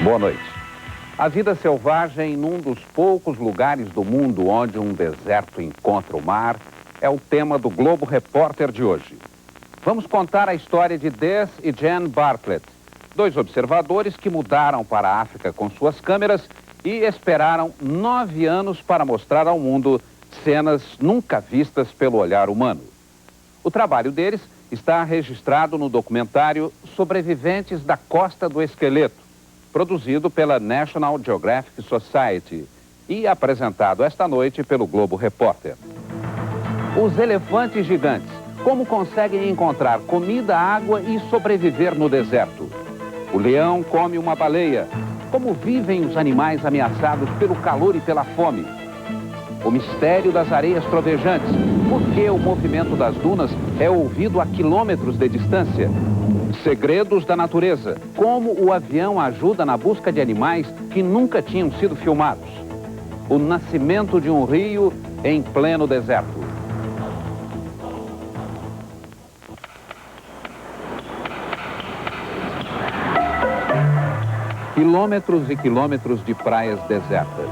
Boa noite. A vida selvagem num dos poucos lugares do mundo onde um deserto encontra o mar é o tema do Globo Repórter de hoje. Vamos contar a história de Des e Jen Bartlett, dois observadores que mudaram para a África com suas câmeras e esperaram 9 anos para mostrar ao mundo cenas nunca vistas pelo olhar humano. O trabalho deles está registrado no documentário Sobreviventes da Costa do Esqueleto, produzido pela National Geographic Society e apresentado esta noite pelo Globo Repórter. Os elefantes gigantes, como conseguem encontrar comida, água e sobreviver no deserto? O leão come uma baleia. Como vivem os animais ameaçados pelo calor e pela fome? O mistério das areias trovejantes. Por que o movimento das dunas é ouvido a quilômetros de distância? Segredos da natureza. Como o avião ajuda na busca de animais que nunca tinham sido filmados. O nascimento de um rio em pleno deserto. Quilômetros e quilômetros de praias desertas.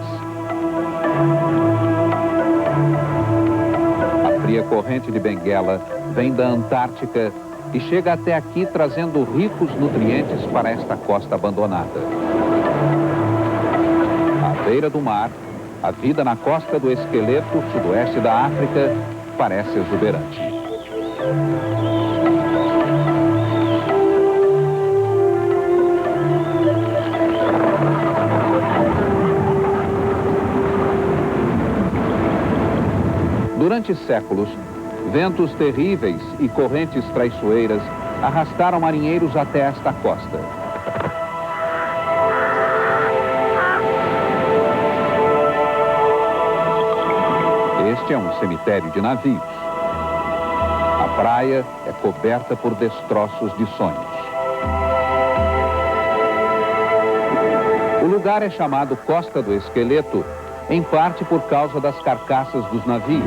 A fria corrente de Benguela vem da Antártica e chega até aqui trazendo ricos nutrientes para esta costa abandonada. À beira do mar, a vida na costa do Esqueleto, sudoeste da África, parece exuberante. Durante séculos, ventos terríveis e correntes traiçoeiras arrastaram marinheiros até esta costa. Este é um cemitério de navios. A praia é coberta por destroços de sonhos. O lugar é chamado Costa do Esqueleto, em parte por causa das carcaças dos navios.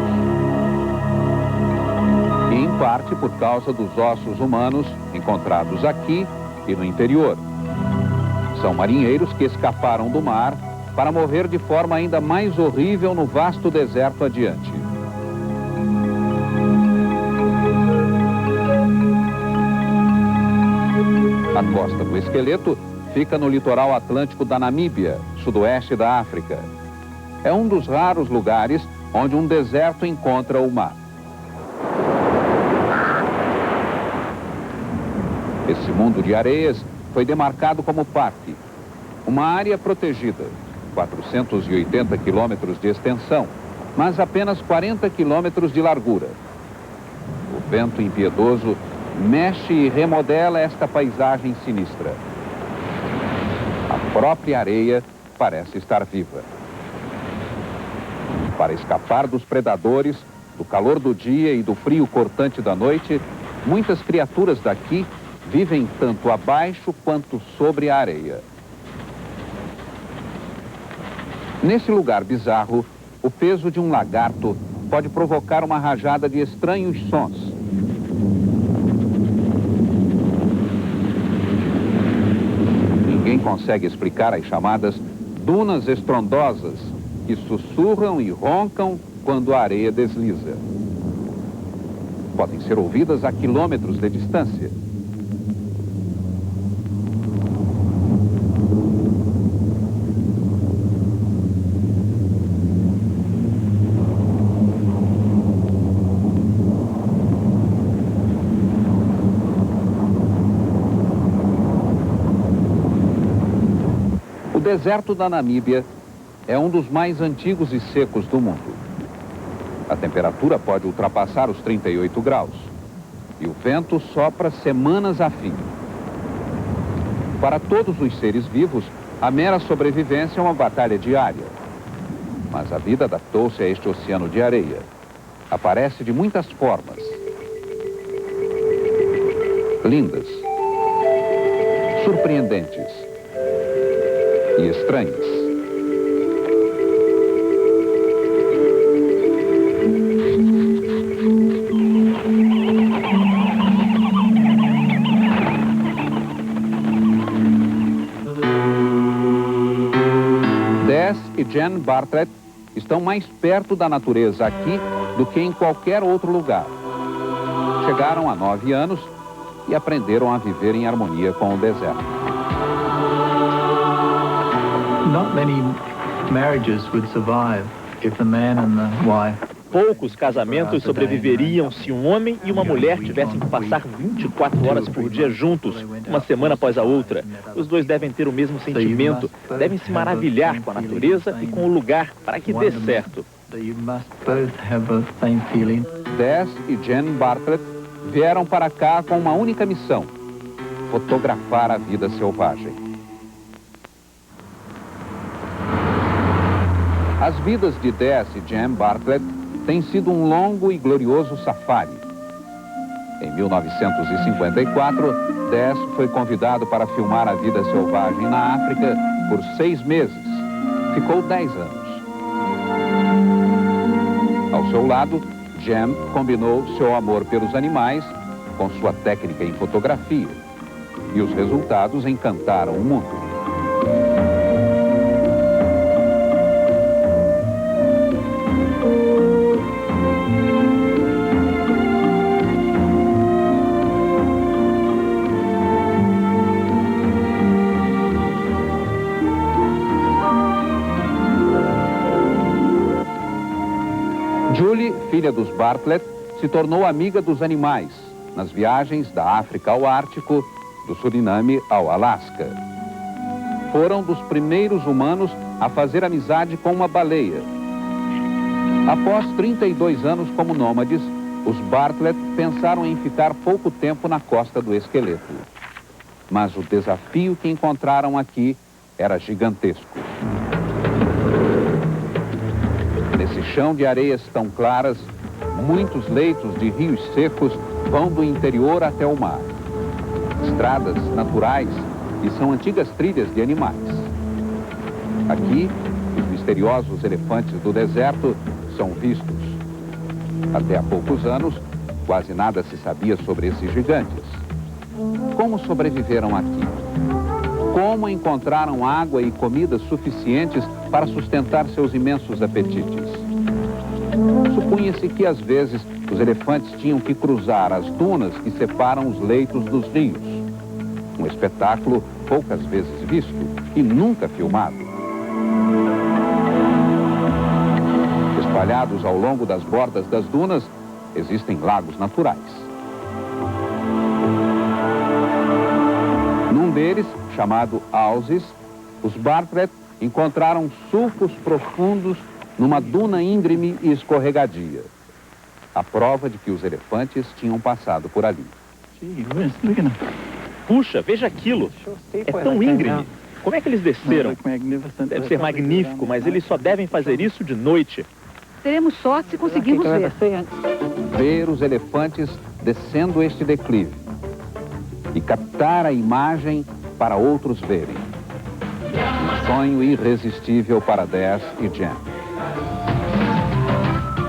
E em parte por causa dos ossos humanos encontrados aqui e no interior. São marinheiros que escaparam do mar para morrer de forma ainda mais horrível no vasto deserto adiante. A Costa do Esqueleto fica no litoral atlântico da Namíbia, sudoeste da África. É um dos raros lugares onde um deserto encontra o mar. Esse mundo de areias foi demarcado como parque, uma área protegida, 480 quilômetros de extensão, mas apenas 40 quilômetros de largura. O vento impiedoso mexe e remodela esta paisagem sinistra. A própria areia parece estar viva. Para escapar dos predadores, do calor do dia e do frio cortante da noite, muitas criaturas daqui vivem tanto abaixo quanto sobre a areia. Nesse lugar bizarro, o peso de um lagarto pode provocar uma rajada de estranhos sons. Ninguém consegue explicar as chamadas dunas estrondosas, que sussurram e roncam quando a areia desliza. Podem ser ouvidas a quilômetros de distância. O deserto da Namíbia é um dos mais antigos e secos do mundo. A temperatura pode ultrapassar os 38 graus e o vento sopra semanas a fio. Para todos os seres vivos, a mera sobrevivência é uma batalha diária. Mas a vida adaptou-se a este oceano de areia. Aparece de muitas formas. Lindas, surpreendentes e estranhas. Des e Jen Bartlett estão mais perto da natureza aqui do que em qualquer outro lugar. Chegaram a 9 anos e aprenderam a viver em harmonia com o deserto. Not many marriages would survive if the man and the wife. Poucos casamentos sobreviveriam se um homem e uma mulher tivessem que passar 24 horas por dia juntos, uma semana após a outra. Os dois devem ter o mesmo sentimento, devem se maravilhar com a natureza e com o lugar para que dê certo. Des e Jen Bartlett vieram para cá com uma única missão: fotografar a vida selvagem. As vidas de Des e Jen Bartlett têm sido um longo e glorioso safari. Em 1954, Des foi convidado para filmar a vida selvagem na África por 6 meses. Ficou 10 anos. Ao seu lado, Jen combinou seu amor pelos animais com sua técnica em fotografia. E os resultados encantaram o mundo. Julie, filha dos Bartlett, se tornou amiga dos animais nas viagens da África ao Ártico, do Suriname ao Alasca. Foram dos primeiros humanos a fazer amizade com uma baleia. Após 32 anos como nômades, os Bartlett pensaram em ficar pouco tempo na costa do esqueleto. Mas o desafio que encontraram aqui era gigantesco. Nesse chão de areias tão claras, muitos leitos de rios secos vão do interior até o mar. Estradas naturais e são antigas trilhas de animais. Aqui, os misteriosos elefantes do deserto são vistos. Até há poucos anos, quase nada se sabia sobre esses gigantes. Como sobreviveram aqui? Como encontraram água e comida suficientes para sustentar seus imensos apetites? Supunha-se que, às vezes, os elefantes tinham que cruzar as dunas que separam os leitos dos rios. Um espetáculo poucas vezes visto e nunca filmado. Espalhados ao longo das bordas das dunas, existem lagos naturais. Num deles, chamado Alzes, os Bartlett encontraram sulcos profundos numa duna íngreme e escorregadia. A prova de que os elefantes tinham passado por ali. Puxa, veja aquilo. É tão íngreme. Como é que eles desceram? Deve ser magnífico, mas eles só devem fazer isso de noite. Teremos sorte se conseguirmos ver. Ver os elefantes descendo este declive e captar a imagem para outros verem. Um sonho irresistível para Des e Jen.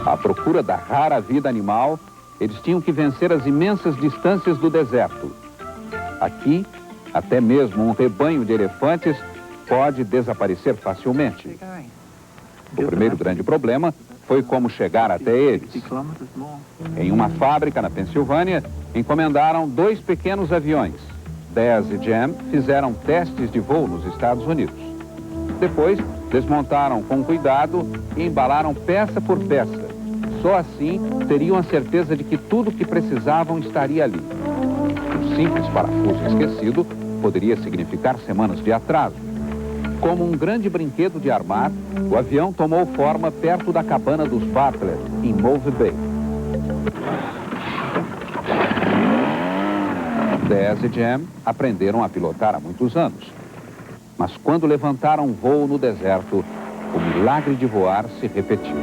À procura da rara vida animal, eles tinham que vencer as imensas distâncias do deserto. Aqui, até mesmo um rebanho de elefantes pode desaparecer facilmente. O primeiro grande problema foi como chegar até eles. Em uma fábrica na Pensilvânia, encomendaram 2 pequenos aviões. Des e Jen fizeram testes de voo nos Estados Unidos. Depois, desmontaram com cuidado e embalaram peça por peça. Só assim teriam a certeza de que tudo o que precisavam estaria ali. Um simples parafuso esquecido poderia significar semanas de atraso. Como um grande brinquedo de armar, o avião tomou forma perto da cabana dos Bartlett, em Mauve Bay. Des e Jen aprenderam a pilotar há muitos anos. Mas quando levantaram voo no deserto, o milagre de voar se repetiu.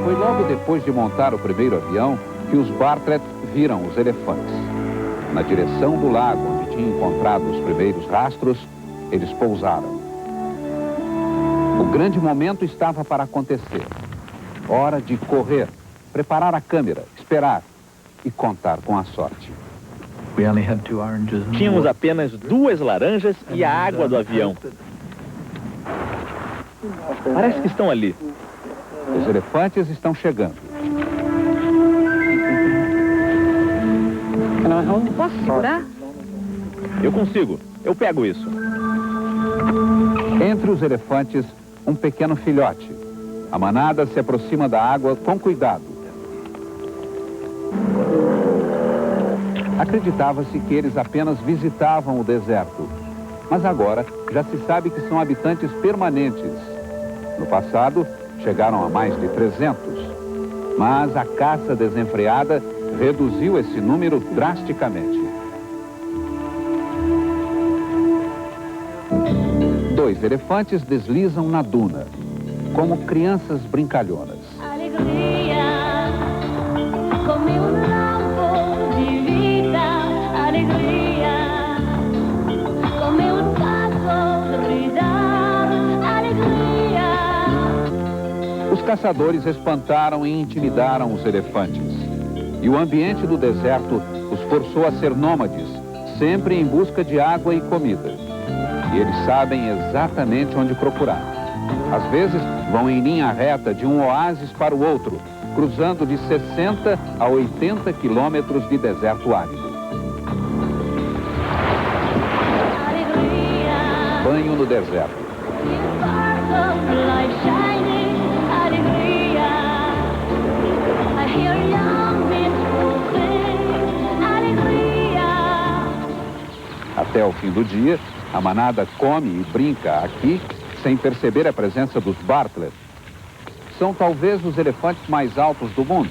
Foi logo depois de montar o primeiro avião que os Bartlett viram os elefantes. Na direção do lago onde tinham encontrado os primeiros rastros, eles pousaram. O grande momento estava para acontecer. Hora de correr, preparar a câmera, esperar e contar com a sorte. Tínhamos apenas 2 laranjas e a água do avião. Parece que estão ali. Os elefantes estão chegando. Posso segurar? Eu consigo. Eu pego isso. Entre os elefantes, um pequeno filhote. A manada se aproxima da água com cuidado. Acreditava-se que eles apenas visitavam o deserto, mas agora já se sabe que são habitantes permanentes. No passado, chegaram a mais de 300, mas a caça desenfreada reduziu esse número drasticamente. 2 elefantes deslizam na duna, como crianças brincalhonas. Alegria, como lampo de vida, alegria, como passo de brilhar, alegria. Os caçadores espantaram e intimidaram os elefantes. E o ambiente do deserto os forçou a ser nômades, sempre em busca de água e comida. E eles sabem exatamente onde procurar. Às vezes, vão em linha reta de um oásis para o outro, cruzando de 60 a 80 quilômetros de deserto árido. Banho no deserto. Até o fim do dia, a manada come e brinca aqui, sem perceber a presença dos Bartlett. São talvez os elefantes mais altos do mundo.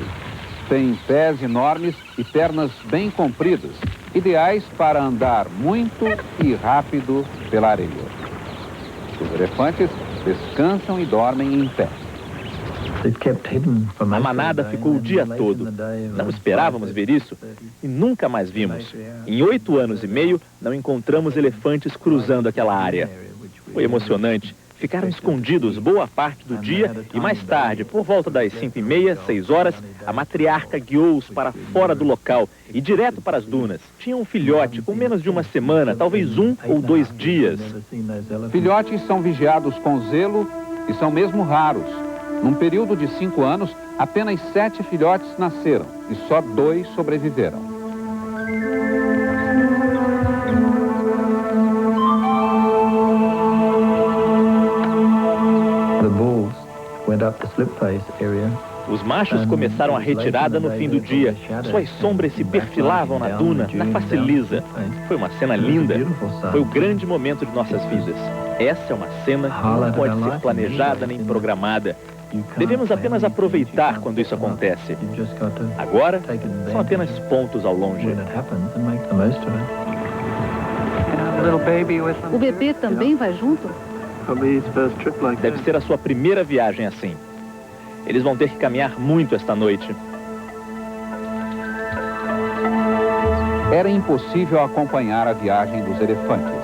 Têm pés enormes e pernas bem compridas, ideais para andar muito e rápido pela areia. Os elefantes descansam e dormem em pé. A manada ficou o dia todo. Não esperávamos ver isso e nunca mais vimos. Em 8 anos e meio, não encontramos elefantes cruzando aquela área. Foi emocionante. Ficaram escondidos boa parte do dia e mais tarde, por volta das 5h30, 6 horas, a matriarca guiou-os para fora do local e direto para as dunas. Tinha um filhote com menos de uma semana, talvez 1 ou 2 dias. Filhotes são vigiados com zelo e são mesmo raros. Num período de 5 anos, apenas 7 filhotes nasceram e só 2 sobreviveram. Os machos começaram a retirada no fim do dia. Suas sombras se perfilavam na duna, na face lisa. Foi uma cena linda. Foi o grande momento de nossas vidas. Essa é uma cena que não pode ser planejada nem programada. Devemos apenas aproveitar quando isso acontece. Agora, são apenas pontos ao longe. O bebê também vai junto? Deve ser a sua primeira viagem assim. Eles vão ter que caminhar muito esta noite. Era impossível acompanhar a viagem dos elefantes.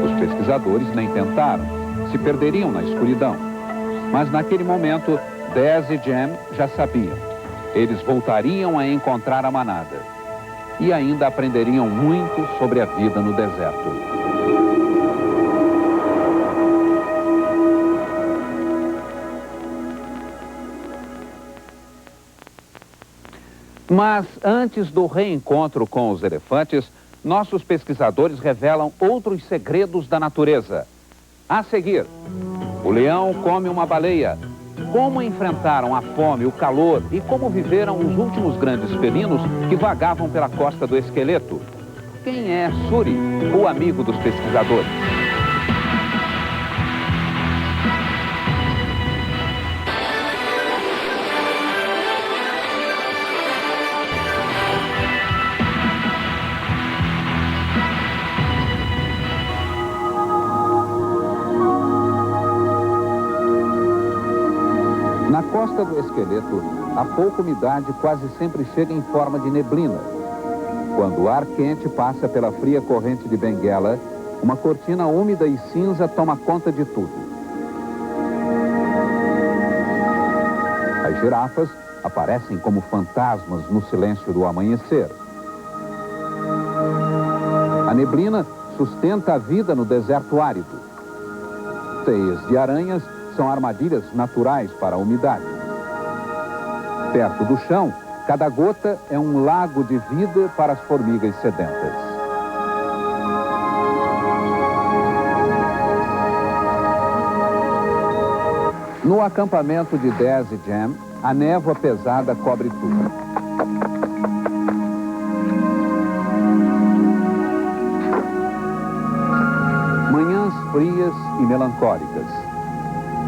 Os pesquisadores nem tentaram, se perderiam na escuridão. Mas naquele momento, Dez e Jem já sabiam. Eles voltariam a encontrar a manada. E ainda aprenderiam muito sobre a vida no deserto. Mas antes do reencontro com os elefantes, nossos pesquisadores revelam outros segredos da natureza. A seguir, o leão come uma baleia. Como enfrentaram a fome, o calor e como viveram os últimos grandes felinos que vagavam pela costa do esqueleto. Quem é Suri, o amigo dos pesquisadores? Na costa do esqueleto, a pouca umidade quase sempre chega em forma de neblina. Quando o ar quente passa pela fria corrente de Benguela, uma cortina úmida e cinza toma conta de tudo. As girafas aparecem como fantasmas no silêncio do amanhecer. A neblina sustenta a vida no deserto árido. Teias de aranhas são armadilhas naturais para a umidade. Perto do chão, cada gota é um lago de vida para as formigas sedentas. No acampamento de Des e Jen, a névoa pesada cobre tudo. Manhãs frias e melancólicas.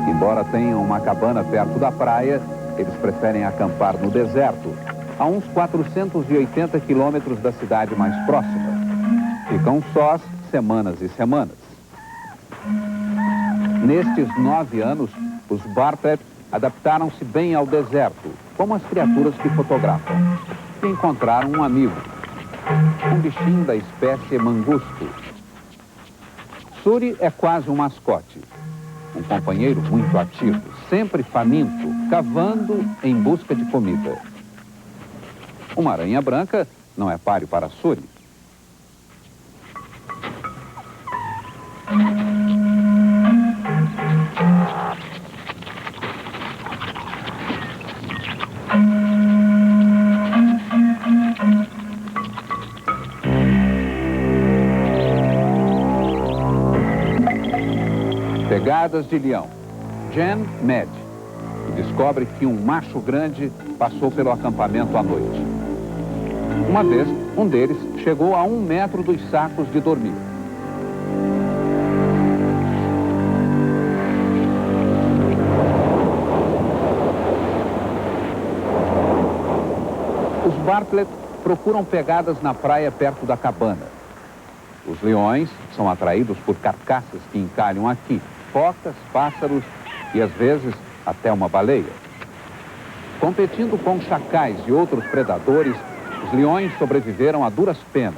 Embora tenham uma cabana perto da praia, eles preferem acampar no deserto, a uns 480 quilômetros da cidade mais próxima. Ficam sós semanas e semanas. Nestes 9 anos, os Bartlett adaptaram-se bem ao deserto, como as criaturas que fotografam. E encontraram um amigo, um bichinho da espécie mangusto. Suri é quase um mascote, um companheiro muito ativo, sempre faminto, cavando em busca de comida. Uma aranha branca não é páreo para Suri. Pegadas de leão. Jen mede e descobre que um macho grande passou pelo acampamento à noite. Uma vez, um deles chegou a 1 metro dos sacos de dormir. Os Bartlett procuram pegadas na praia perto da cabana. Os leões são atraídos por carcaças que encalham aqui, focas, pássaros e, às vezes, até uma baleia. Competindo com chacais e outros predadores, os leões sobreviveram a duras penas.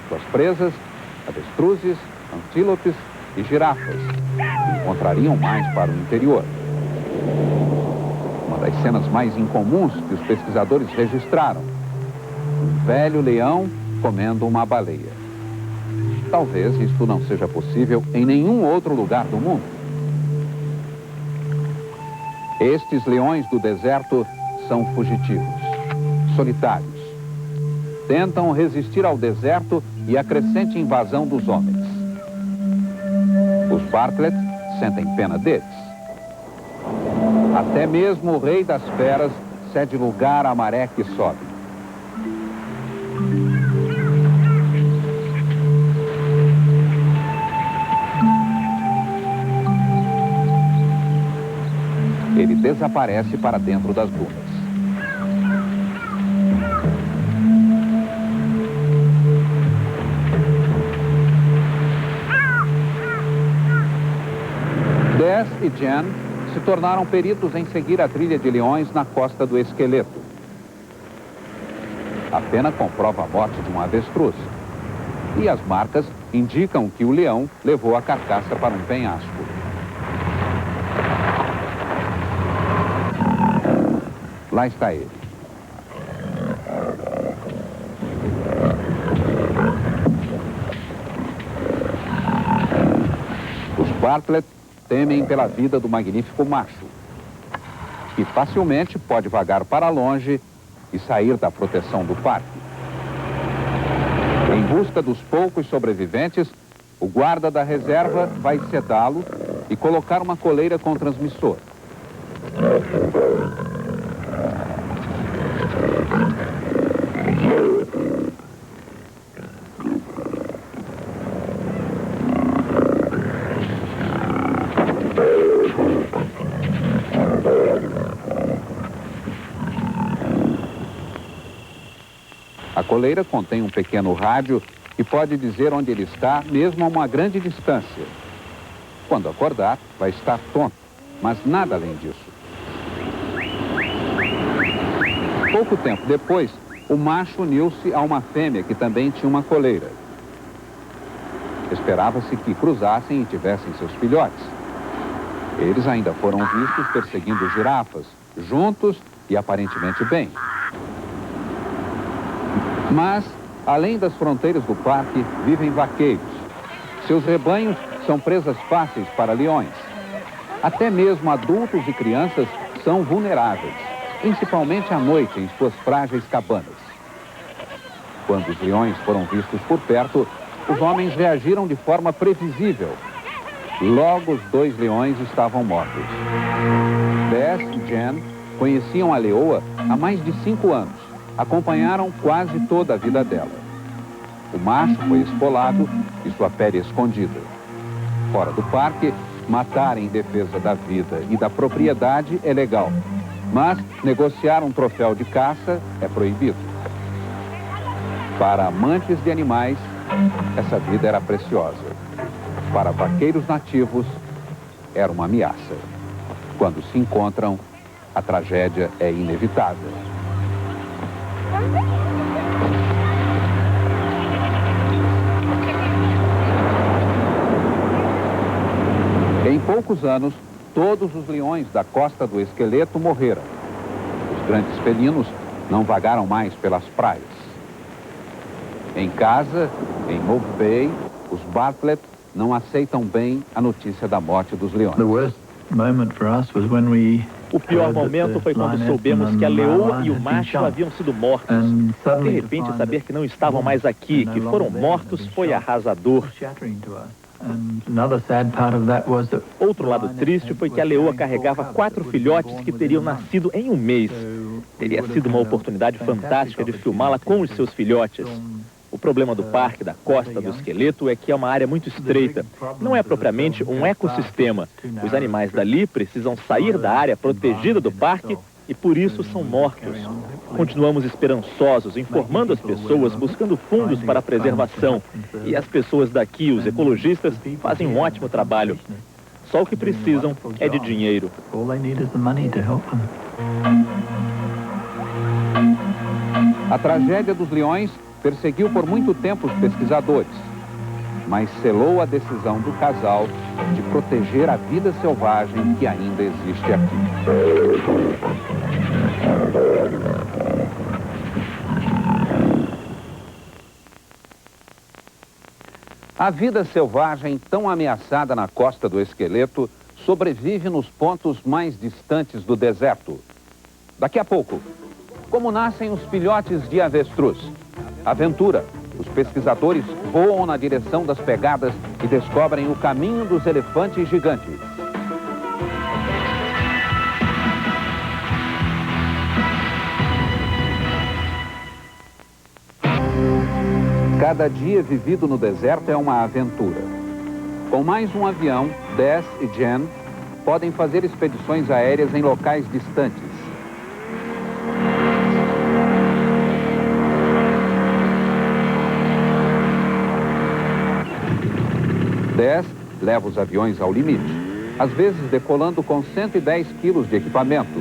Suas presas, avestruzes, antílopes e girafas, encontrariam mais para o interior. Uma das cenas mais incomuns que os pesquisadores registraram: um velho leão comendo uma baleia. Talvez isto não seja possível em nenhum outro lugar do mundo. Estes leões do deserto são fugitivos, solitários. Tentam resistir ao deserto e à crescente invasão dos homens. Os Bartlett sentem pena deles. Até mesmo o rei das feras cede lugar à maré que sobe. Ele desaparece para dentro das dunas. Des e Jen se tornaram peritos em seguir a trilha de leões na costa do esqueleto. A pena comprova a morte de um avestruz. E as marcas indicam que o leão levou a carcaça para um penhasco. Lá está ele. Os Bartlett temem pela vida do magnífico macho, que facilmente pode vagar para longe e sair da proteção do parque. Em busca dos poucos sobreviventes, o guarda da reserva vai sedá-lo e colocar uma coleira com transmissor. A coleira contém um pequeno rádio que pode dizer onde ele está, mesmo a uma grande distância. Quando acordar, vai estar tonto, mas nada além disso. Pouco tempo depois, o macho uniu-se a uma fêmea que também tinha uma coleira. Esperava-se que cruzassem e tivessem seus filhotes. Eles ainda foram vistos perseguindo girafas, juntos e aparentemente bem. Mas, além das fronteiras do parque, vivem vaqueiros. Seus rebanhos são presas fáceis para leões. Até mesmo adultos e crianças são vulneráveis, principalmente à noite em suas frágeis cabanas. Quando os leões foram vistos por perto, os homens reagiram de forma previsível. Logo, os 2 leões estavam mortos. Bess e Jen conheciam a leoa há mais de 5 anos. Acompanharam quase toda a vida dela. O macho foi esfolado e sua pele escondida. Fora do parque, matar em defesa da vida e da propriedade é legal. Mas negociar um troféu de caça é proibido. Para amantes de animais, essa vida era preciosa. Para vaqueiros nativos, era uma ameaça. Quando se encontram, a tragédia é inevitável. Em poucos anos, todos os leões da Costa do Esqueleto morreram. Os grandes felinos não vagaram mais pelas praias. Em casa, em Hope Bay, os Bartlett não aceitam bem a notícia da morte dos leões. O pior momento foi quando soubemos que a leoa e o macho haviam sido mortos. De repente, saber que não estavam mais aqui, que foram mortos, foi arrasador. Outro lado triste foi que a leoa carregava 4 filhotes que teriam nascido em um mês. Teria sido uma oportunidade fantástica de filmá-la com os seus filhotes. O problema do parque da Costa do Esqueleto é que é uma área muito estreita. Não é propriamente um ecossistema. Os animais dali precisam sair da área protegida do parque e por isso são mortos. Continuamos esperançosos, informando as pessoas, buscando fundos para a preservação. E as pessoas daqui, os ecologistas, fazem um ótimo trabalho. Só o que precisam é de dinheiro. A tragédia dos leões perseguiu por muito tempo os pesquisadores, mas selou a decisão do casal de proteger a vida selvagem que ainda existe aqui. A vida selvagem tão ameaçada na Costa do Esqueleto sobrevive nos pontos mais distantes do deserto. Daqui a pouco, como nascem os filhotes de avestruz? Aventura. Os pesquisadores voam na direção das pegadas e descobrem o caminho dos elefantes gigantes. Cada dia vivido no deserto é uma aventura. Com mais um avião, Bess e Jen podem fazer expedições aéreas em locais distantes. Bess leva os aviões ao limite, às vezes decolando com 110 quilos de equipamento.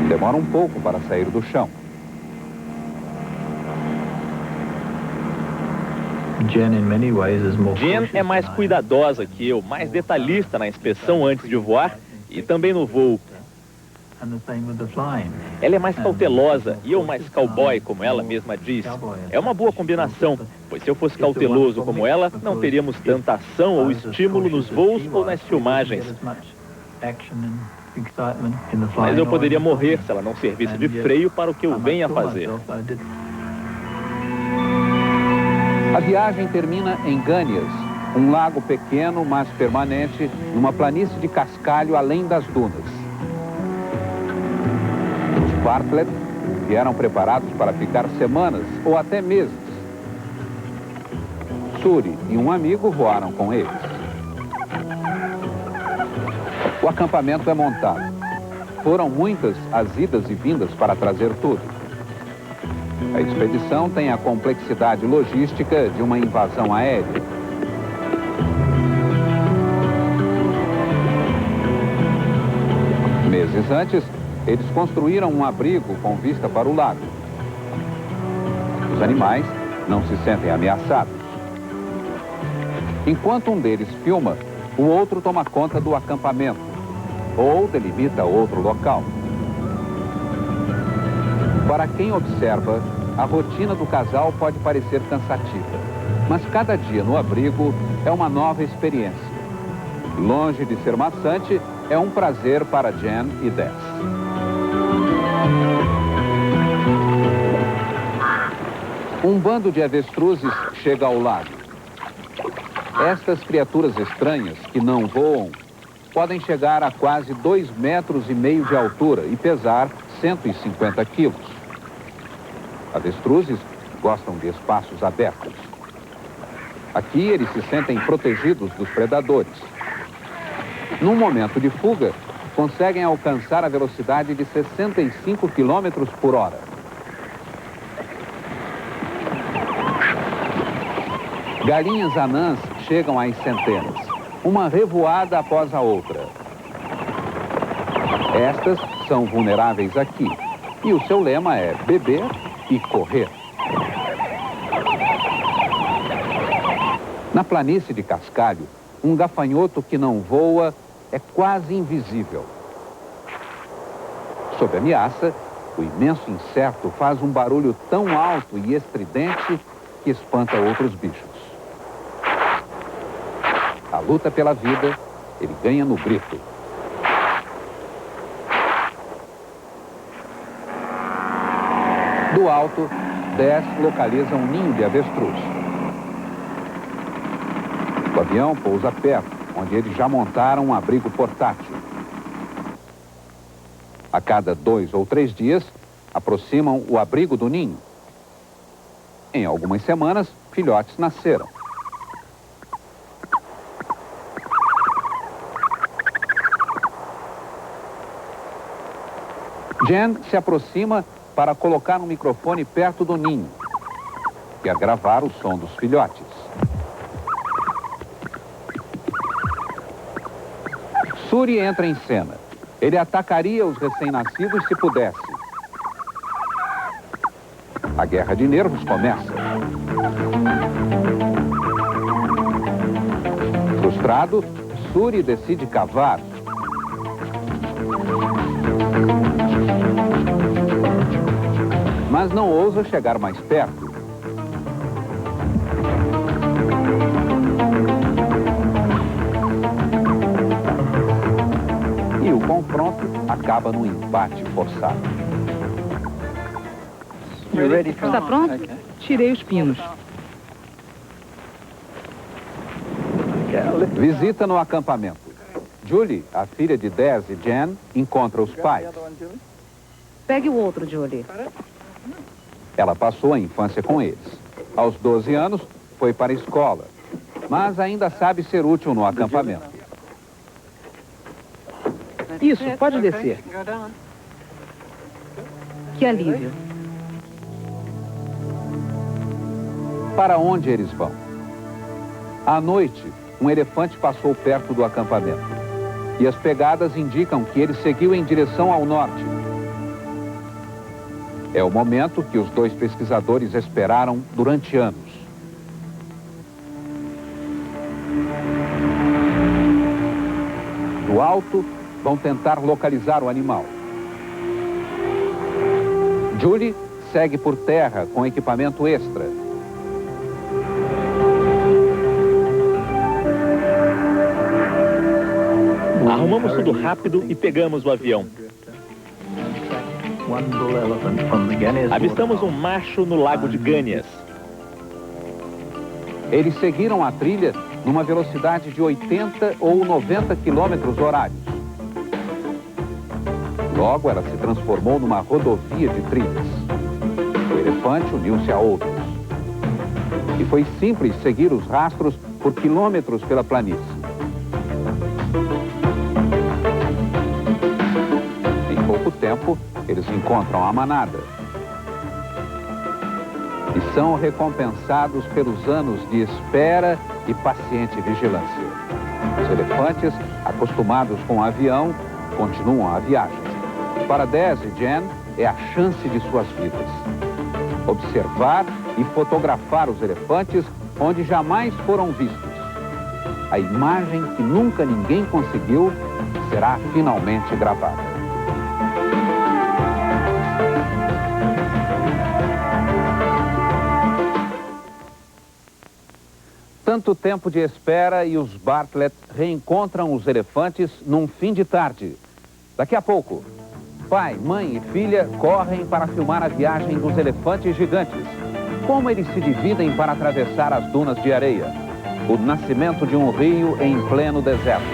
Demora um pouco para sair do chão. Jen é mais cuidadosa que eu, mais detalhista na inspeção antes de voar e também no voo. Ela é mais cautelosa e eu mais cowboy, como ela mesma diz. É uma boa combinação, pois se eu fosse cauteloso como ela, não teríamos tanta ação ou estímulo nos voos ou nas filmagens. Mas eu poderia morrer se ela não servisse de freio para o que eu venho a fazer. A viagem termina em Gânias, um lago pequeno, mas permanente, numa planície de cascalho além das dunas. Os Bartlett vieram preparados para ficar semanas ou até meses. Suri e um amigo voaram com eles. O acampamento é montado. Foram muitas as idas e vindas para trazer tudo. A expedição tem a complexidade logística de uma invasão aérea. Meses antes, eles construíram um abrigo com vista para o lago. Os animais não se sentem ameaçados. Enquanto um deles filma, o outro toma conta do acampamento ou delimita outro local. Para quem observa, a rotina do casal pode parecer cansativa, mas cada dia no abrigo é uma nova experiência. Longe de ser maçante, é um prazer para Jen e Des. Um bando de avestruzes chega ao lago. Estas criaturas estranhas, que não voam, podem chegar a quase 2,5 metros de altura e pesar 150 quilos. Avestruzes gostam de espaços abertos. Aqui eles se sentem protegidos dos predadores. Num momento de fuga, conseguem alcançar a velocidade de 65 quilômetros por hora. Galinhas anãs chegam às centenas, uma revoada após a outra. Estas são vulneráveis aqui, e o seu lema é beber e correr. Na planície de Cascalho, um gafanhoto que não voa é quase invisível. Sob ameaça, o imenso inseto faz um barulho tão alto e estridente que espanta outros bichos. A luta pela vida, ele ganha no grito. Do alto, Des localiza um ninho de avestruz. O avião pousa perto, onde eles já montaram um abrigo portátil. A cada 2 ou 3 dias, aproximam o abrigo do ninho. Em algumas semanas, filhotes nasceram. Jen se aproxima para colocar um microfone perto do ninho e a gravar o som dos filhotes. Suri entra em cena. Ele atacaria os recém-nascidos se pudesse. A guerra de nervos começa. Frustrado, Suri decide cavar. Mas não ousa chegar mais perto. E o confronto acaba num empate forçado. Está pronto? Tirei os pinos. Visita no acampamento. Julie, a filha de Des e Jen, encontra os pais. Pegue o outro, Julie. Ela passou a infância com eles. Aos 12 anos, foi para a escola, mas ainda sabe ser útil no acampamento. Isso, pode descer. Que alívio. Para onde eles vão? À noite, um elefante passou perto do acampamento. E as pegadas indicam que ele seguiu em direção ao norte. É o momento que os 2 pesquisadores esperaram durante anos. Do alto, vão tentar localizar o animal. Julie segue por terra com equipamento extra. Arrumamos tudo rápido e pegamos o avião. Avistamos um macho no lago de Gânias. Eles seguiram a trilha numa velocidade de 80 ou 90 quilômetros horários. Logo, ela se transformou numa rodovia de trilhas. O elefante uniu-se a outros. E foi simples seguir os rastros por quilômetros pela planície. Em pouco tempo, eles encontram a manada. E são recompensados pelos anos de espera e paciente vigilância. Os elefantes, acostumados com o avião, continuam a viagem. Para Des e Jen, é a chance de suas vidas. Observar e fotografar os elefantes onde jamais foram vistos. a imagem que nunca ninguém conseguiu será finalmente gravada. Tanto tempo de espera e os Bartlett reencontram os elefantes num fim de tarde. Daqui a pouco, pai, mãe e filha correm para filmar a viagem dos elefantes gigantes. Como eles se dividem para atravessar as dunas de areia. O nascimento de um rio em pleno deserto.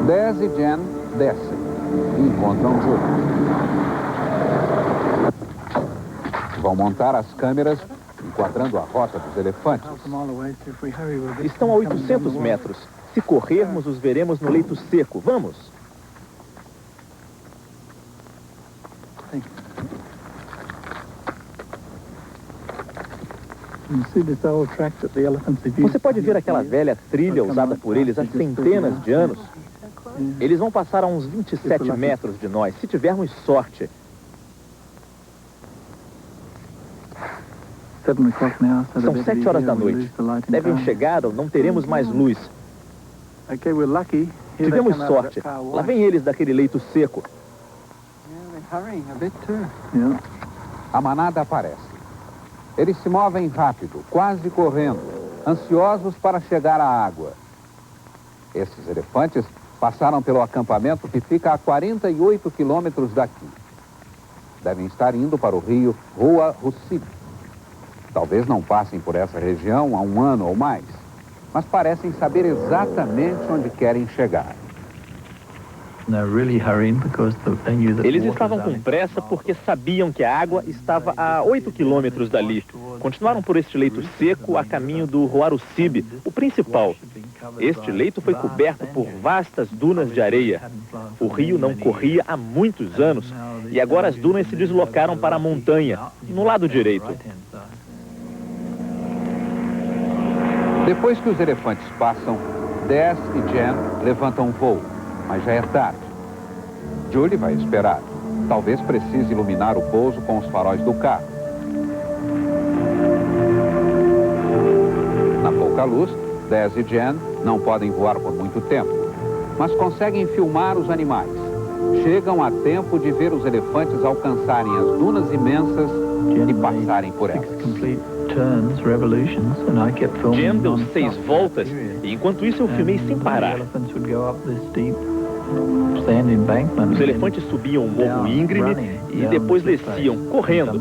Dez e Jen descem e encontram Julie. Vão montar as câmeras, enquadrando a rota dos elefantes. Estão a 800 metros. Se corrermos, os veremos no leito seco. Vamos! Você pode ver aquela velha trilha usada por eles há centenas de anos. Eles vão passar a uns 27 metros de nós, se tivermos sorte. São 7 horas da noite. Devem chegar ou não teremos mais luz. Tivemos sorte. Lá vem eles daquele leito seco. A manada aparece. Eles se movem rápido, quase correndo, ansiosos para chegar à água. Esses elefantes passaram pelo acampamento que fica a 48 quilômetros daqui. Devem estar indo para o rio Rua Russib. Talvez não passem por essa região há um ano ou mais, mas parecem saber exatamente onde querem chegar. Eles estavam com pressa porque sabiam que a água estava a 8 quilômetros dali. Continuaram por este leito seco a caminho do Huarucib, o principal. Este leito foi coberto por vastas dunas de areia. O rio não corria há muitos anos e agora as dunas se deslocaram para a montanha, no lado direito. Depois que os elefantes passam, Des e Jen levantam voo, mas já é tarde. Julie vai esperar. Talvez precise iluminar o pouso com os faróis do carro. Na pouca luz, Des e Jen não podem voar por muito tempo, mas conseguem filmar os animais. Chegam a tempo de ver os elefantes alcançarem as dunas imensas e passarem por elas. Jen deu 6 voltas e enquanto isso eu filmei sem parar. Os elefantes subiam um morro íngreme e depois desciam, correndo.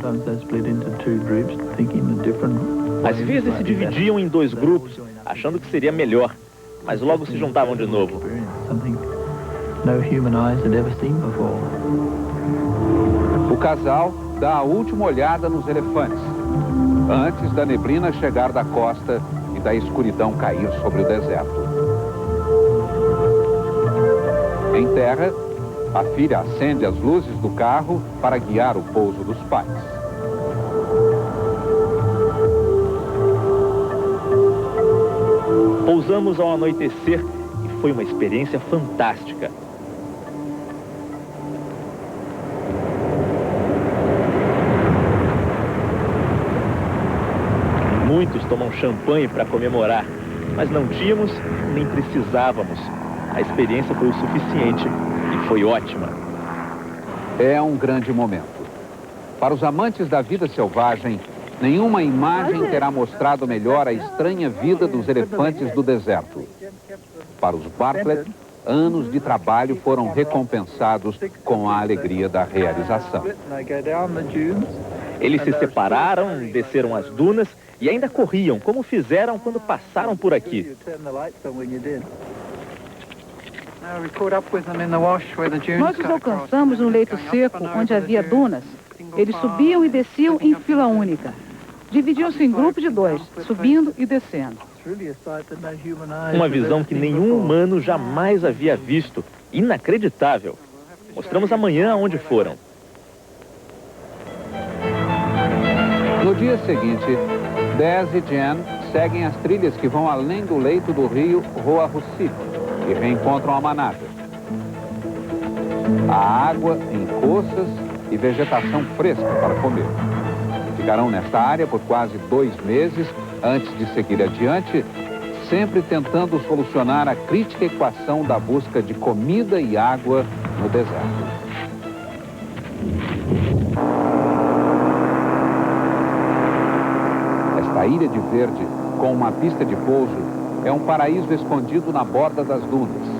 Às vezes se dividiam em 2 grupos, achando que seria melhor, mas logo se juntavam de novo. O casal dá a última olhada nos elefantes, antes da neblina chegar da costa e da escuridão cair sobre o deserto. Em terra, a filha acende as luzes do carro para guiar o pouso dos pais. Pousamos ao anoitecer e foi uma experiência fantástica. Muitos tomam champanhe para comemorar, mas não tínhamos nem precisávamos. A experiência foi o suficiente e foi ótima. É um grande momento. Para os amantes da vida selvagem, nenhuma imagem terá mostrado melhor a estranha vida dos elefantes do deserto. Para os Bartlett, anos de trabalho foram recompensados com a alegria da realização. Eles se separaram, desceram as dunas e ainda corriam, como fizeram quando passaram por aqui. Nós os alcançamos no leito seco, onde havia dunas. Eles subiam e desciam em fila única. Dividiam-se em grupos de 2, subindo e descendo. Uma visão que nenhum humano jamais havia visto. Inacreditável. Mostramos amanhã onde foram. No dia seguinte, Dez e Jen seguem as trilhas que vão além do leito do rio Rua Russif e reencontram a manada. Há água em poças e vegetação fresca para comer. Ficarão nesta área por quase 2 meses antes de seguir adiante, sempre tentando solucionar a crítica equação da busca de comida e água no deserto. Esta ilha de verde, com uma pista de pouso, é um paraíso escondido na borda das dunas.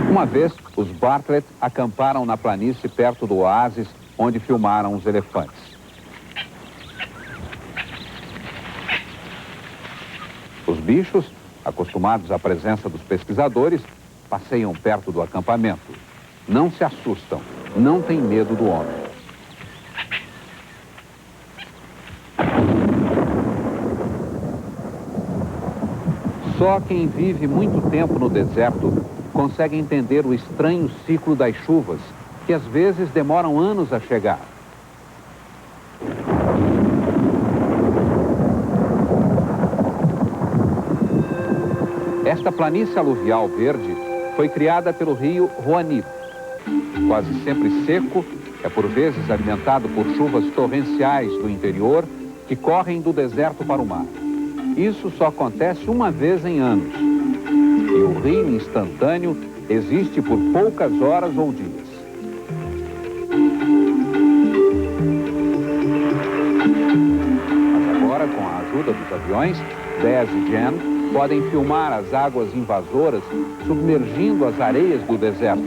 Uma vez, os Bartlett acamparam na planície perto do oásis onde filmaram os elefantes. Os bichos, acostumados à presença dos pesquisadores, passeiam perto do acampamento. Não se assustam, não têm medo do homem. Só quem vive muito tempo no deserto consegue entender o estranho ciclo das chuvas, que às vezes demoram anos a chegar. Esta planície aluvial verde foi criada pelo rio Roanib. Quase sempre seco, é por vezes alimentado por chuvas torrenciais do interior que correm do deserto para o mar. Isso só acontece uma vez em anos. E o rio instantâneo existe por poucas horas ou dias. Mas agora, com a ajuda dos aviões, Dez e Jen podem filmar as águas invasoras submergindo as areias do deserto.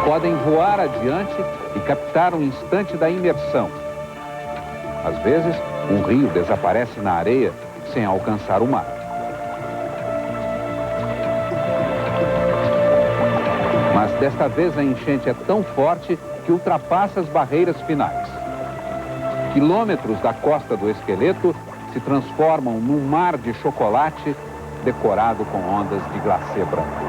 Podem voar adiante e captar o instante da imersão. Às vezes, um rio desaparece na areia sem alcançar o mar. Mas desta vez a enchente é tão forte que ultrapassa as barreiras finais. Quilômetros da costa do esqueleto se transformam num mar de chocolate decorado com ondas de glacê branco.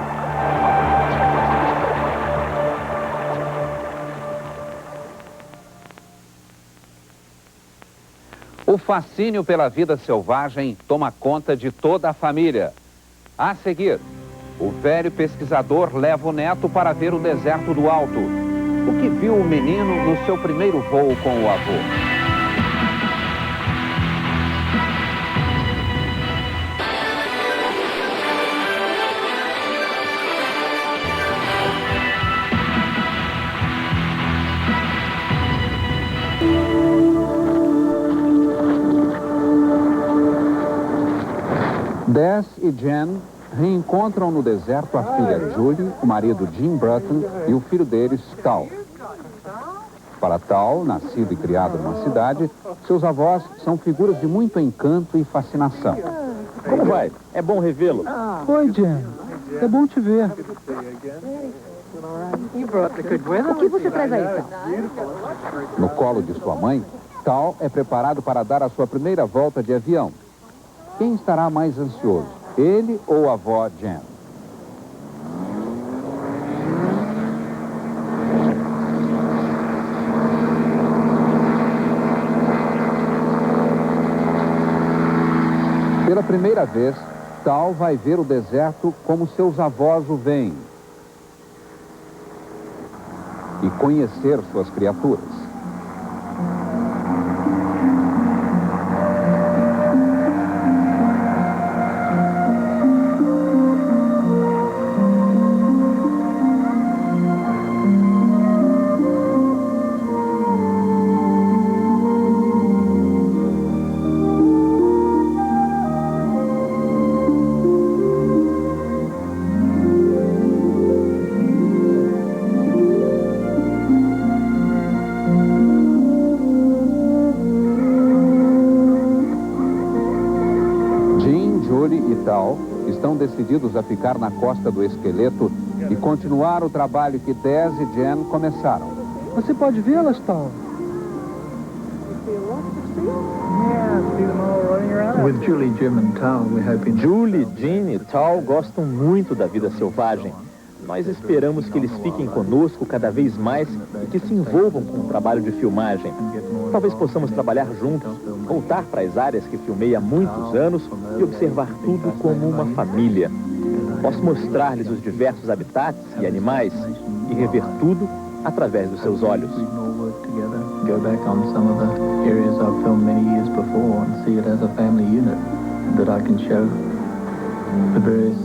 O fascínio pela vida selvagem toma conta de toda a família. A seguir, o velho pesquisador leva o neto para ver o deserto do Alto. O que viu o menino no seu primeiro voo com o avô? Dez e Jen reencontram no deserto a filha Julie, o marido Jim Brutton e o filho deles, Tal. Para Tal, nascido e criado numa cidade, seus avós são figuras de muito encanto e fascinação. Como vai? É bom revê-lo. Oi, Jen. É bom te ver. O que você traz aí, Tal? No colo de sua mãe, Tal é preparado para dar a sua primeira volta de avião. Quem estará mais ansioso, ele ou a avó Jen? Pela primeira vez, Tal vai ver o deserto como seus avós o veem e conhecer suas criaturas. Estão decididos a ficar na costa do esqueleto e continuar o trabalho que Dez e Jen começaram. Você pode vê-las, Tal? With Julie, Jim and Tal, we're hoping... Julie, Jim e Tal gostam muito da vida selvagem. Nós esperamos que eles fiquem conosco cada vez mais e que se envolvam com o trabalho de filmagem. Talvez possamos trabalhar juntos, voltar para as áreas que filmei há muitos anos e observar tudo como uma família. Posso mostrar-lhes os diversos habitats e animais e rever tudo através dos seus olhos. Go back on some of the areas I've filmed many years before and see it as a family unit that I can show the various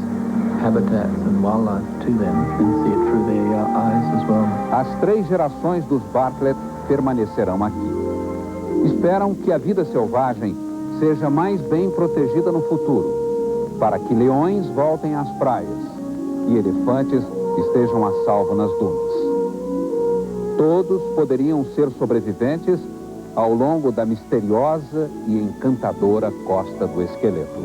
habitats and wildlife to them and see it through their eyes as well. As 3 gerações dos Bartlett permanecerão aqui. Esperam que a vida selvagem seja mais bem protegida no futuro, para que leões voltem às praias e elefantes estejam a salvo nas dunas. Todos poderiam ser sobreviventes ao longo da misteriosa e encantadora Costa do Esqueleto.